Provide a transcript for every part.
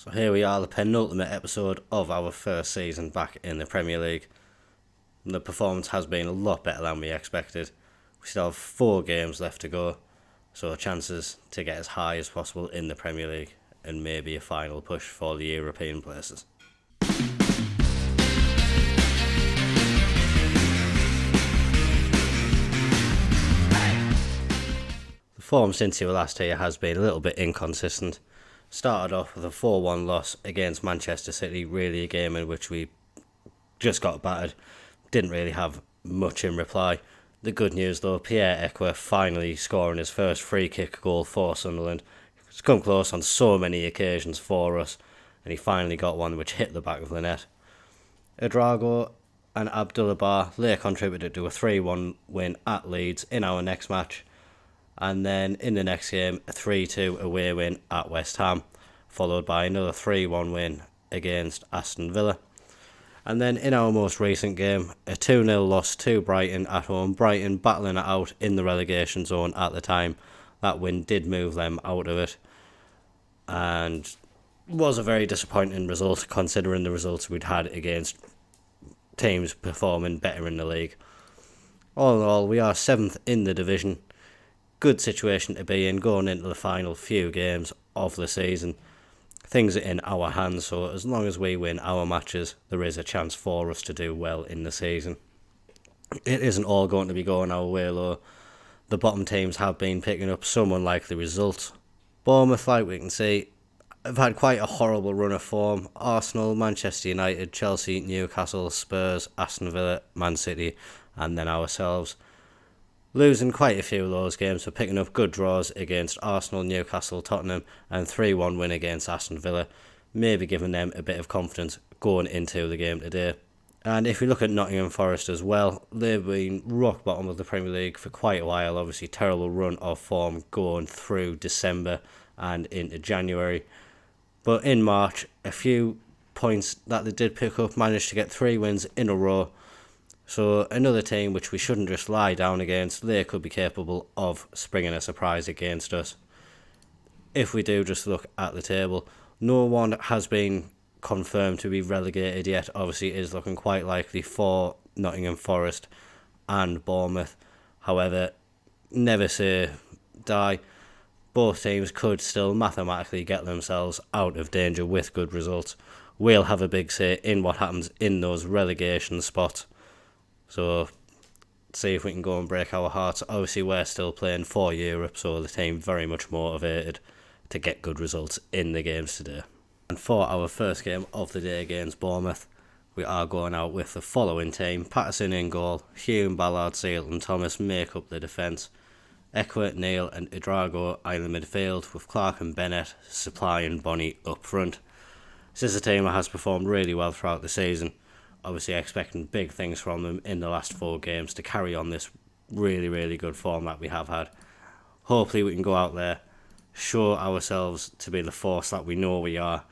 So here we are, the penultimate episode of our first season back in the Premier League. And the performance has been a lot better than we expected. We still have 4 games left to go, so chances to get as high as possible in the Premier League and maybe a final push for the European places. The form since you were last here has been a little bit inconsistent. Started off with a 4-1 loss against Manchester City, really a game in which we just got battered. Didn't really have much in reply. The good news though, Pierre-Emerick finally scoring his first free kick goal for Sunderland. It's come close on so many occasions for us, and he finally got one which hit the back of the net. Edrago and Abdullah Bar, they contributed to a 3-1 win at Leeds in our next match. And then in the next game, a 3-2 away win at West Ham, followed by another 3-1 win against Aston Villa. And then in our most recent game, a 2-0 loss to Brighton at home. Brighton battling it out in the relegation zone at the time. That win did move them out of it, and was a very disappointing result considering the results we'd had against teams performing better in the league. All in all, we are 7th in the division. Good situation to be in going into the final few games of the season. Things are in our hands, so as long as we win our matches, there is a chance for us to do well in the season. It isn't all going to be going our way though. The bottom teams have been picking up some unlikely results. Bournemouth, like we can see, have had quite a horrible run of form. Arsenal, Manchester United, Chelsea, Newcastle, Spurs, Aston Villa, Man City, and then ourselves. Losing quite a few of those games, but picking up good draws against Arsenal, Newcastle, Tottenham, and 3-1 win against Aston Villa, maybe giving them a bit of confidence going into the game today. And if we look at Nottingham Forest as well, they've been rock bottom of the Premier League for quite a while. Obviously, terrible run of form going through December and into January. But in March, a few points that they did pick up, managed to get 3 wins in a row. So another team which we shouldn't just lie down against. They could be capable of springing a surprise against us. If we do just look at the table, no one has been confirmed to be relegated yet. Obviously it is looking quite likely for Nottingham Forest and Bournemouth. However, never say die. Both teams could still mathematically get themselves out of danger with good results. We'll have a big say in what happens in those relegation spots. So, see if we can go and break our hearts. Obviously, we're still playing for Europe, so the team very much motivated to get good results in the games today. And for our first game of the day against Bournemouth, we are going out with the following team. Patterson in goal, Hume, Ballard, Seal and Thomas make up the defence. Ekwert, Neil and Edrago in the midfield, with Clark and Bennett supplying Bonnie up front. This is a team that has performed really well throughout the season. Obviously expecting big things from them in the last 4 games to carry on this really, really good form that we have had. Hopefully we can go out there, show ourselves to be the force that we know we are,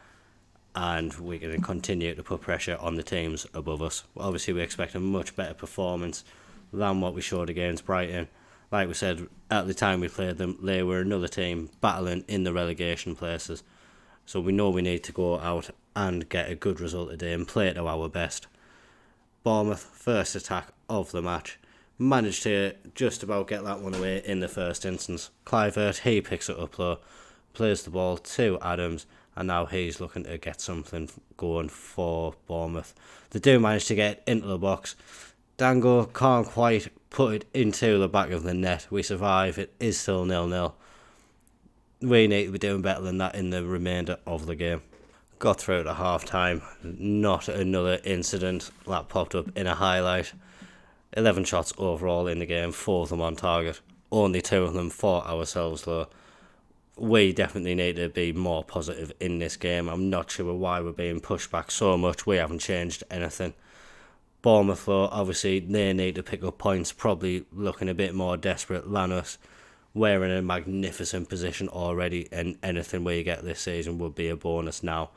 and we can continue to put pressure on the teams above us. Obviously we expect a much better performance than what we showed against Brighton. Like we said, at the time we played them, they were another team battling in the relegation places. So we know we need to go out and get a good result today and play to our best. Bournemouth, first attack of the match, managed to just about get that one away in the first instance. Clivert, he picks it up though, plays the ball to Adams, and now he's looking to get something going for Bournemouth. They do manage to get into the box. Dango can't quite put it into the back of the net. We survive, it is still 0-0. We need to be doing better than that in the remainder of the game. Got through to half time, not another incident that popped up in a highlight. 11 shots overall in the game, 4 of them on target, only 2 of them for ourselves though. We definitely need to be more positive in this game. I'm not sure why we're being pushed back so much. We haven't changed anything. Bournemouth though, obviously they need to pick up points, probably looking a bit more desperate than us. We're in a magnificent position already, and anything we get this season would be a bonus now.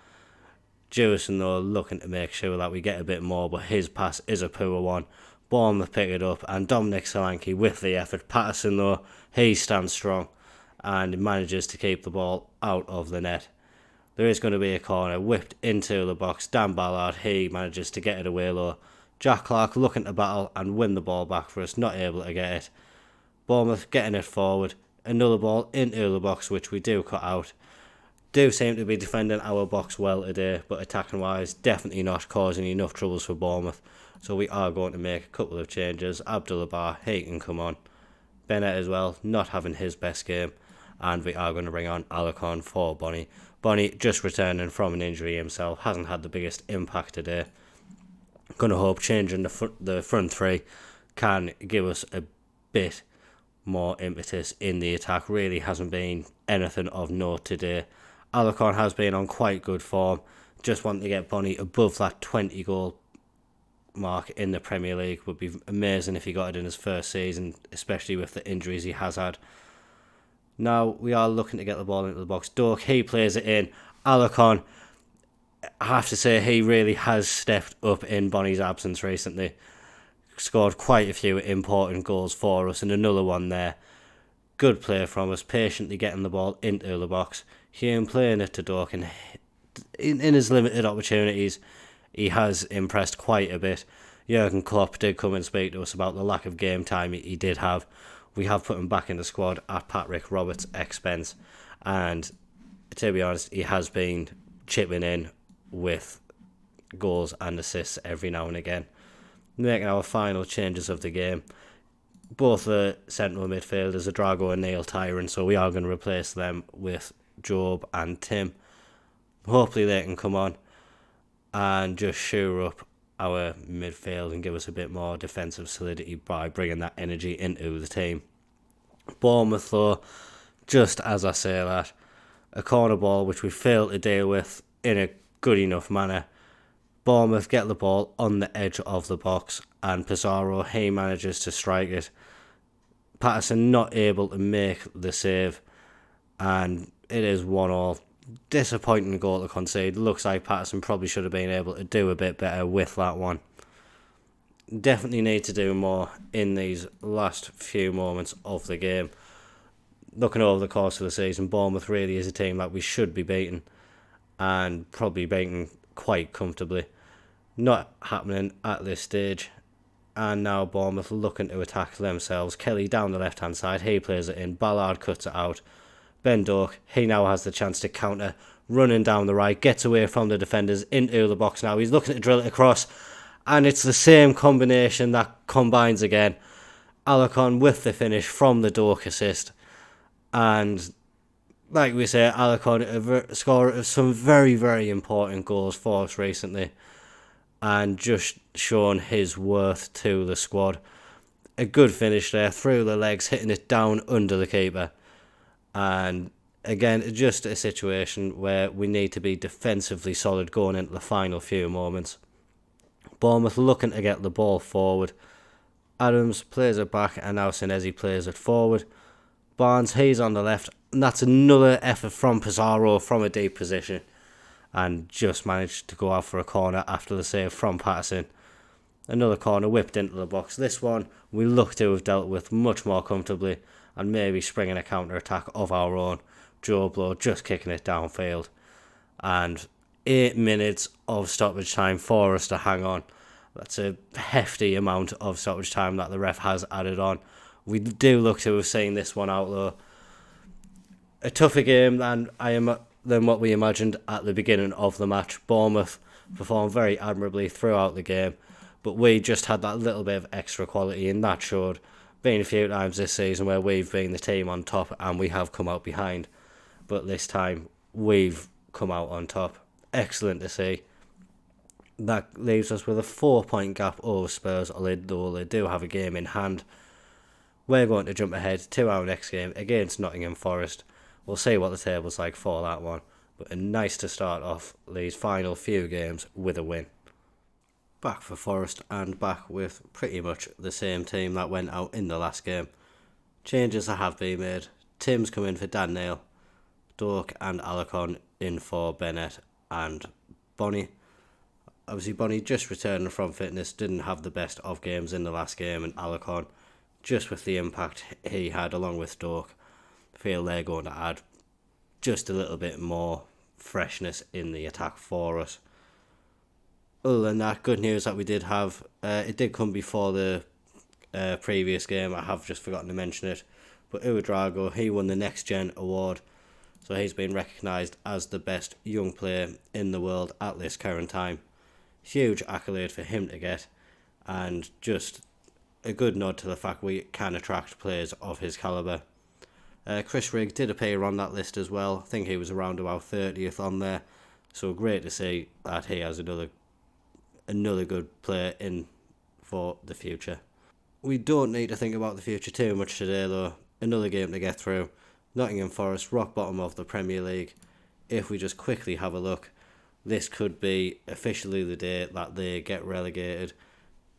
Jewison though looking to make sure that we get a bit more, but his pass is a poor one. Bournemouth pick it up, and Dominic Solanke with the effort. Patterson though, he stands strong and manages to keep the ball out of the net. There is going to be a corner, whipped into the box. Dan Ballard, he manages to get it away low. Jack Clark looking to battle and win the ball back for us, not able to get it. Bournemouth getting it forward. Another ball into the box, which we do cut out. Do seem to be defending our box well today, but attacking wise, definitely not causing enough troubles for Bournemouth. So we are going to make a couple of changes. Abdullah Bar, he can come on. Bennett as well, not having his best game. And we are going to bring on Alarcon for Bonnie. Bonnie just returning from an injury himself, hasn't had the biggest impact today. Going to hope changing the front three can give us a bit more impetus in the attack. Really hasn't been anything of note today. Alarcon has been on quite good form. Just want to get Bonnie above that 20 goal mark in the Premier League. Would be amazing if he got it in his first season, especially with the injuries he has had. Now we are looking to get the ball into the box. Dork, he plays it in. Alarcon, I have to say, he really has stepped up in Bonnie's absence recently. Scored quite a few important goals for us, and another one there. Good play from us, patiently getting the ball into the box. Hume playing it to Dork, and in his limited opportunities, he has impressed quite a bit. Jurgen Klopp did come and speak to us about the lack of game time he did have. We have put him back in the squad at Patrick Roberts' expense, and to be honest, he has been chipping in with goals and assists every now and again. Making our final changes of the game. Both the central midfielders are Drago and Neil Tyron, so we are going to replace them with Job and Tim. Hopefully they can come on and just shore up our midfield and give us a bit more defensive solidity by bringing that energy into the team. Bournemouth, though, just as I say that, a corner ball which we failed to deal with in a good enough manner. Bournemouth get the ball on the edge of the box, and Pizarro, he manages to strike it. Patterson not able to make the save, and it is 1-1. Disappointing goal to concede. Looks like Patterson probably should have been able to do a bit better with that one. Definitely need to do more in these last few moments of the game. Looking over the course of the season, Bournemouth really is a team that we should be beating, and probably beating quite comfortably. Not happening at this stage. And now Bournemouth looking to attack themselves. Kelly down the left hand side, he plays it in. Ballard cuts it out. Ben Doak, he now has the chance to counter, running down the right, gets away from the defenders into the box now. He's looking to drill it across, and it's the same combination that combines again. Alarcon with the finish from the Doak assist. And like we say, Alarcon, a scorer of some very, very important goals for us recently, and just shown his worth to the squad. A good finish there, through the legs, hitting it down under the keeper. And again, just a situation where we need to be defensively solid going into the final few moments. Bournemouth looking to get the ball forward. Adams plays it back, and now Senesi plays it forward. Barnes, he's on the left, and that's another effort from Pizarro from a deep position, and just managed to go out for a corner after the save from Patterson. Another corner whipped into the box. This one we look to have dealt with much more comfortably, and maybe springing a counter-attack of our own. Joe Blow just kicking it downfield. And 8 minutes of stoppage time for us to hang on. That's a hefty amount of stoppage time that the ref has added on. We do look to have seen this one out, though. A tougher game than what we imagined at the beginning of the match. Bournemouth performed very admirably throughout the game, but we just had that little bit of extra quality, and that showed. Been a few times this season where we've been the team on top and we have come out behind, but this time we've come out on top. Excellent to see. That leaves us with a 4-point gap over Spurs, although they do have a game in hand. We're going to jump ahead to our next game against Nottingham Forest. We'll see what the table's like for that one, but nice to start off these final few games with a win. Back for Forest, and back with pretty much the same team that went out in the last game. Changes that have been made. Tim's come in for Dan Neil, Dork and Alarcon in for Bennett and Bonnie. Obviously Bonnie just returning from fitness, didn't have the best of games in the last game, and Alarcon, just with the impact he had along with Dork, feel they're going to add just a little bit more freshness in the attack for us. Other than that, good news that we did have, it did come before the previous game, I have just forgotten to mention it, but Ouedraogo, he won the Next Gen award, so he's been recognised as the best young player in the world at this current time. Huge accolade for him to get, and just a good nod to the fact we can attract players of his calibre. Chris Rigg did appear on that list as well. I think he was around about 30th on there, so great to see that he has another good player in for the future. We don't need to think about the future too much today though. Another game to get through. Nottingham Forest, rock bottom of the Premier League. If we just quickly have a look, this could be officially the day that they get relegated.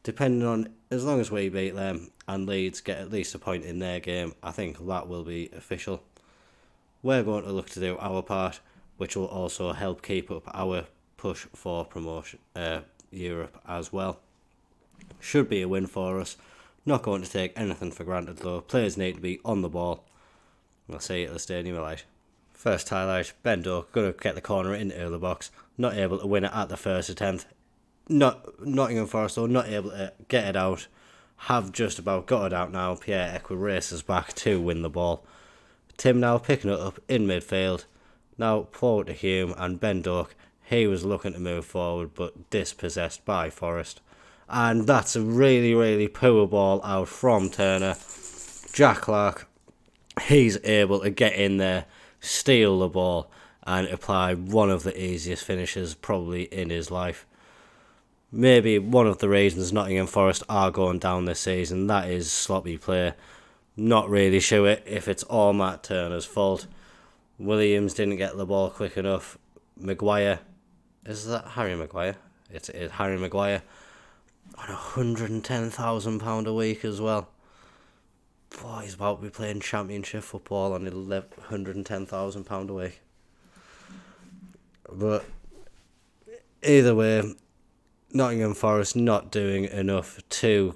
Depending on, as long as we beat them and Leeds get at least a point in their game, I think that will be official. We're going to look to do our part, which will also help keep up our push for promotion, Europe as well. Should be a win for us. Not going to take anything for granted though. Players need to be on the ball. We'll see you at the stadium light. First highlight, Ben Doak going to get the corner into the box. Not able to win it at the first attempt. Nottingham Forest though, not able to get it out. Have just about got it out now. Pierre-Emerick races back to win the ball. Tim now picking it up in midfield. Now forward to Hume, and Ben Doak, he was looking to move forward but dispossessed by Forest. And that's a really, really poor ball out from Turner. Jack Clark, he's able to get in there, steal the ball, and apply one of the easiest finishes probably in his life. Maybe one of the reasons Nottingham Forest are going down this season, that is sloppy play. Not really sure if it's all Matt Turner's fault. Williams didn't get the ball quick enough. Maguire, is that Harry Maguire? It's Harry Maguire on £110,000 a week as well. Boy, he's about to be playing championship football on £110,000 a week. But either way, Nottingham Forest not doing enough to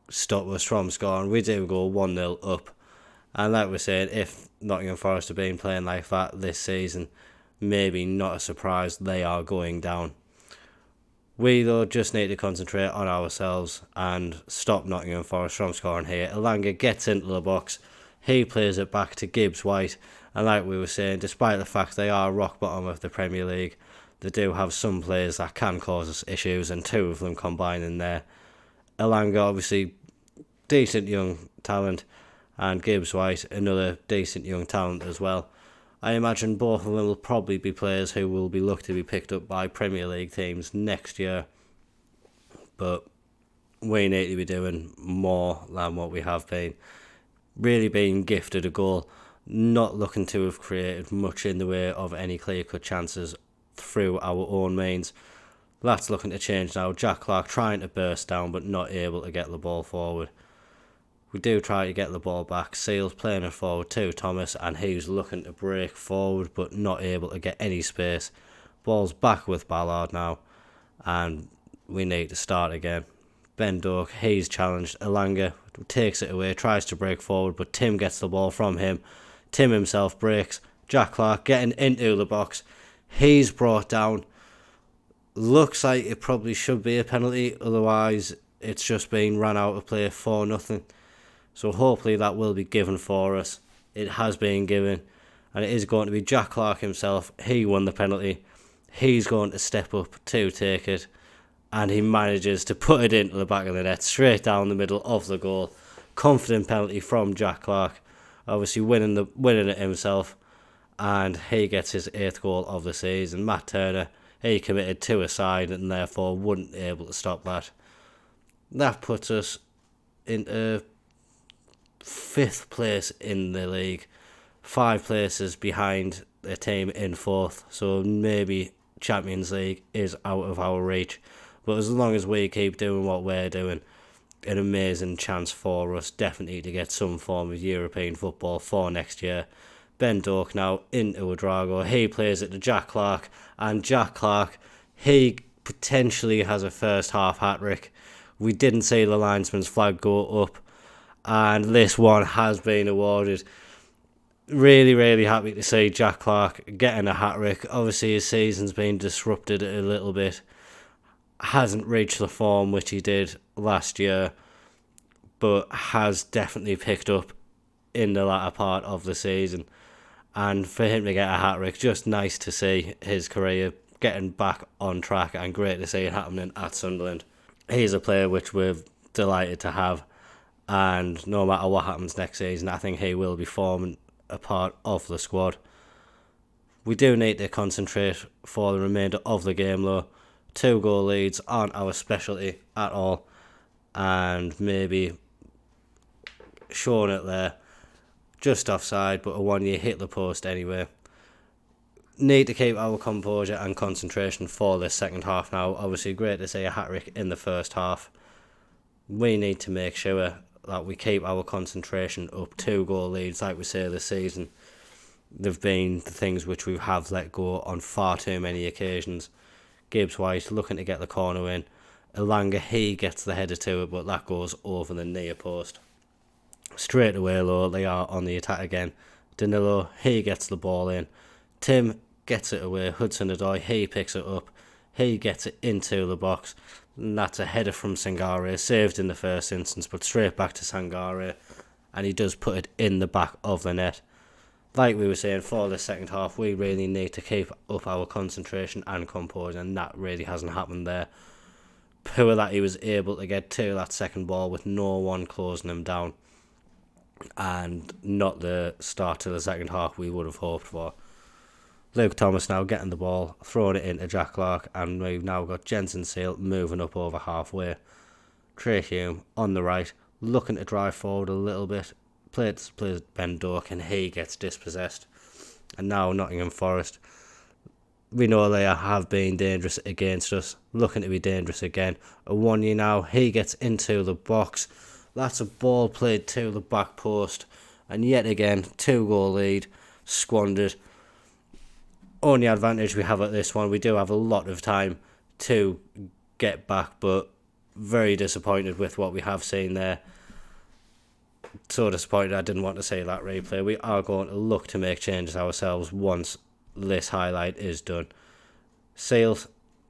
stop us from scoring. We do go 1-0 up. And like we're saying, if Nottingham Forest have been playing like that this season, maybe not a surprise they are going down. We, though, just need to concentrate on ourselves and stop Nottingham Forest from scoring here. Elanga gets into the box. He plays it back to Gibbs-White. And like we were saying, despite the fact they are rock bottom of the Premier League, they do have some players that can cause us issues, and two of them combine in there. Elanga, obviously, decent young talent, and Gibbs-White, another decent young talent as well. I imagine both of them will probably be players who will be looked to be picked up by Premier League teams next year. But we need to be doing more than what we have been. Really being gifted a goal, not looking to have created much in the way of any clear-cut chances through our own means. That's looking to change now. Jack Clark trying to burst down but not able to get the ball forward. We do try to get the ball back. Seals playing it forward to Thomas, and he's looking to break forward but not able to get any space. Ball's back with Ballard now, and we need to start again. Ben Doak, he's challenged. Elanga takes it away, tries to break forward, but Tim gets the ball from him. Tim himself breaks. Jack Clark getting into the box. He's brought down. Looks like it probably should be a penalty, otherwise it's just been ran out of play for nothing. So hopefully that will be given for us. It has been given, and it is going to be Jack Clark himself. He won the penalty. He's going to step up to take it, and he manages to put it into the back of the net, straight down the middle of the goal. Confident penalty from Jack Clark, obviously winning it himself, and he gets his 8th goal of the season. Matt Turner, he committed to a side and therefore wouldn't be able to stop that. That puts us into 5th place in the league, 5 places behind a team in 4th, so maybe Champions League is out of our reach. But as long as we keep doing what we're doing, an amazing chance for us definitely to get some form of European football for next year. Ben Doak now into Ouedraogo. He plays it to Jack Clark, and Jack Clark, he potentially has a first half hat-trick. We didn't see the linesman's flag go up, and this one has been awarded. Really, really happy to see Jack Clark getting a hat-trick. Obviously, his season's been disrupted a little bit. Hasn't reached the form which he did last year, but has definitely picked up in the latter part of the season. And for him to get a hat-trick, just nice to see his career getting back on track, and great to see it happening at Sunderland. He's a player which we're delighted to have, and no matter what happens next season, I think he will be forming a part of the squad. We do need to concentrate for the remainder of the game though. 2-goal leads aren't our specialty at all, and maybe showing it there, just offside, but a 1-year hit the post anyway. Need to keep our composure and concentration for this second half now. Obviously great to see a hat-trick in the first half. We need to make sure that we keep our concentration up. 2-goal leads, like we say this season, they've been the things which we have let go on far too many occasions. Gibbs White looking to get the corner in. Elanga, he gets the header to it, but that goes over the near post. Straight away though, they are on the attack again. Danilo, he gets the ball in. Tim gets it away. Hudson-Odoi, he picks it up. He gets it into the box. And that's a header from Sangare, saved in the first instance, but straight back to Sangare. And he does put it in the back of the net. Like we were saying, for the second half, we really need to keep up our concentration and composure, and that really hasn't happened there. Poor that he was able to get to that second ball with no one closing him down, and not the start to the second half we would have hoped for. Luke Thomas now getting the ball, throwing it into Jack Clark, and we've now got Jensen Seal moving up over halfway. Trey Hume on the right, looking to drive forward a little bit. Plays Ben Doak, and he gets dispossessed. And now Nottingham Forest, we know they have been dangerous against us, looking to be dangerous again. A 1-year now, he gets into the box. That's a ball played to the back post, and yet again, 2-goal lead squandered. Only advantage we have at this one, we do have a lot of time to get back, but very disappointed with what we have seen there. So disappointed I didn't want to say that replay. We are going to look to make changes ourselves once this highlight is done. Seals,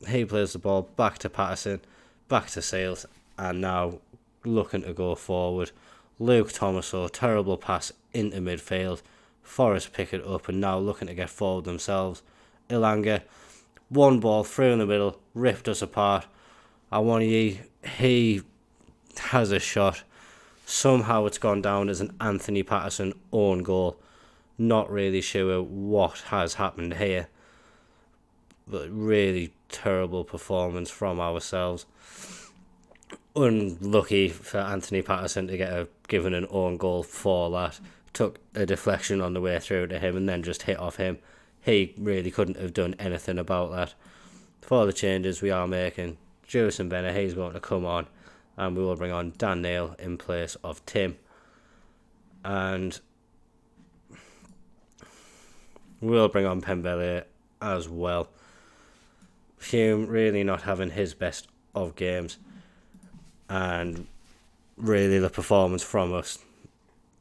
he plays the ball back to Patterson, back to Seals, and now looking to go forward. Luke Thomas, terrible pass into midfield. Forrest pick it up and now looking to get forward themselves. Ilanga, one ball through in the middle, ripped us apart. Awoniyi, he has a shot. Somehow it's gone down as an Anthony Patterson own goal. Not really sure what has happened here, but really terrible performance from ourselves. Unlucky for Anthony Patterson to get given an own goal for that. Took a deflection on the way through to him and then just hit off him. He really couldn't have done anything about that. For the changes we are making, Jewison Bennett, he's going to come on, and we will bring on Dan Neil in place of Tim. And we'll bring on Pembele as well. Hume really not having his best of games, and really the performance from us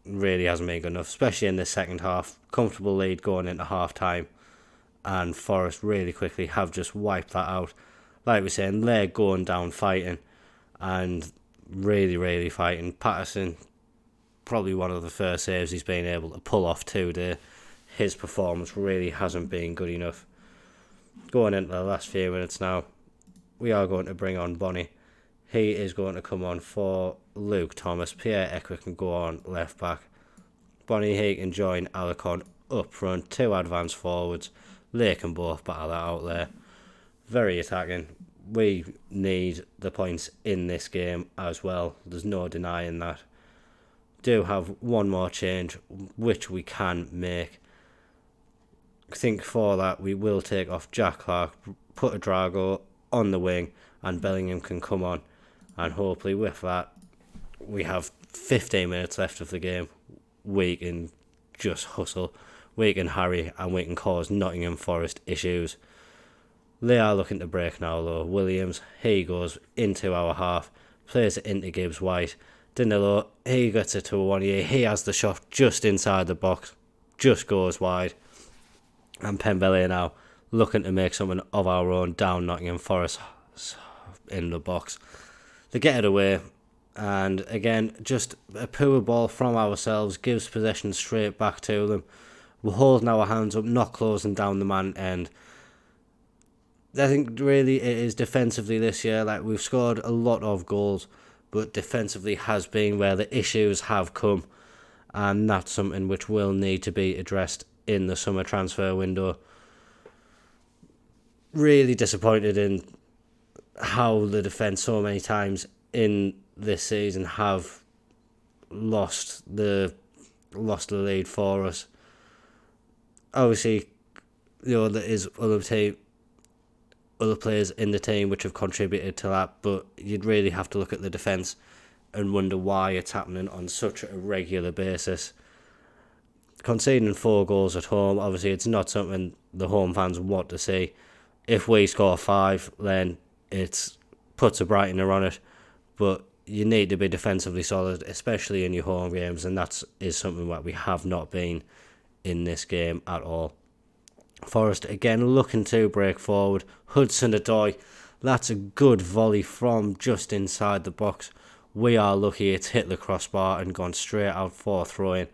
really hasn't been good enough, especially in the second half. Comfortable lead going into half time, and Forest really quickly have just wiped that out. Like we're saying, they're going down fighting, and really fighting. Patterson, probably one of the first saves he's been able to pull off today. His performance really hasn't been good enough. Going into the last few minutes now, we are going to bring on Bonnie. He is going to come on for Luke Thomas. Pierre Eckwick can go on left back. Bonnie, he can join Alarcon up front. 2 advanced forwards. They can both battle that out there. Very attacking. We need the points in this game as well. There's no denying that. Do have one more change, which we can make. I think for that we will take off Jack Clark, put a Drago on the wing, and Bellingham can come on. And hopefully with that, we have 15 minutes left of the game. We can just hustle, we can harry, and we can cause Nottingham Forest issues. They are looking to break now though. Williams, he goes into our half, plays it into Gibbs White. Danilo, he gets it to a 1-year. He has the shot just inside the box. just goes wide. And Pembele now looking to make something of our own down Nottingham Forest in the box. They get it away, and again, just a poor ball from ourselves gives possession straight back to them. We're holding our hands up, not closing down the man end. I think really it is defensively this year. Like, we've scored a lot of goals, but defensively has been where the issues have come, and that's something which will need to be addressed in the summer transfer window. Really disappointed in how the defence so many times in this season have lost the lead for us. Obviously, there is other players in the team which have contributed to that, but you'd really have to look at the defence and wonder why it's happening on such a regular basis. Conceding 4 goals at home, obviously it's not something the home fans want to see. If we score 5, then it puts a brightener on it, but you need to be defensively solid, especially in your home games, and that is something that we have not been in this game at all. Forest again looking to break forward. Hudson-Odoi, that's a good volley from just inside the box. We are lucky it's hit the crossbar and gone straight out for throw-in.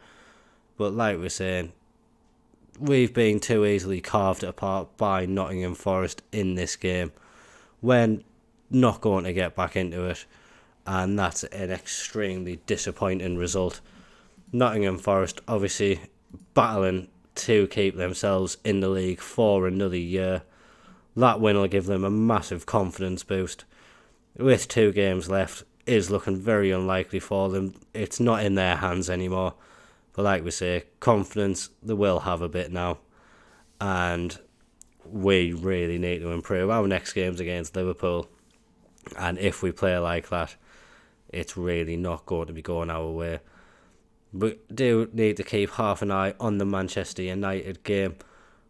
But like we're saying, we've been too easily carved apart by Nottingham Forest in this game. We're not going to get back into it, and that's an extremely disappointing result. Nottingham Forest obviously battling to keep themselves in the league for another year. That win will give them a massive confidence boost. With 2 games left, is looking very unlikely for them. It's not in their hands anymore. But like we say, confidence they will have a bit now. And we really need to improve. Our next game's against Liverpool. And if we play like that, it's really not going to be going our way. We do need to keep half an eye on the Manchester United game.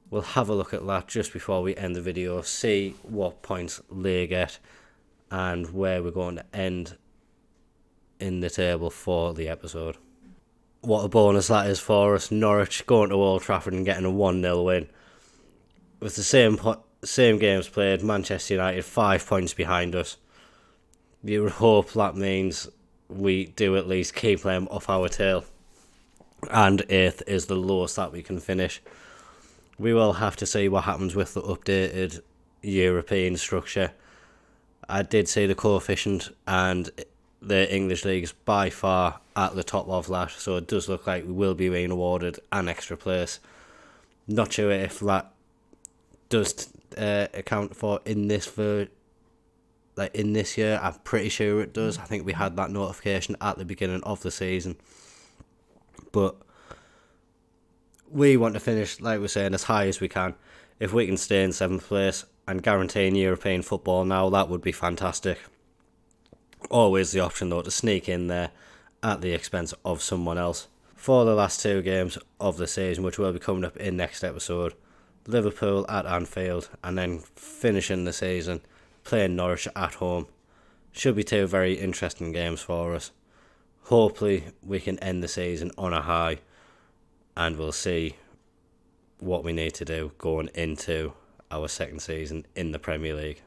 We'll have a look at that just before we end the video, see what points they get and where we're going to end in the table for the episode. What a bonus that is for us. Norwich going to Old Trafford and getting a 1-0 win. With the same games played, Manchester United 5 points behind us. You would hope that means we do at least keep them off our tail. And 8th is the lowest that we can finish. We will have to see what happens with the updated European structure. I did see the coefficient, and the English League's by far at the top of that, so it does look like we will be being awarded an extra place. Not sure if that does account for in this year. I'm pretty sure it does. I think we had that notification at the beginning of the season. But we want to finish, like we're saying, as high as we can. If we can stay in 7th place and guaranteeing European football now, that would be fantastic. Always the option though to sneak in there at the expense of someone else. For the last 2 games of the season, which will be coming up in next episode, Liverpool at Anfield, and then finishing the season playing Norwich at home. Should be 2 very interesting games for us. Hopefully we can end the season on a high, and we'll see what we need to do going into our 2nd season in the Premier League.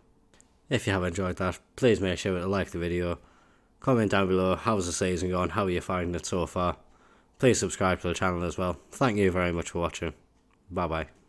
If you have enjoyed that, please make sure to like the video, comment down below how's the season going, how are you finding it so far. Please subscribe to the channel as well. Thank you very much for watching. Bye bye.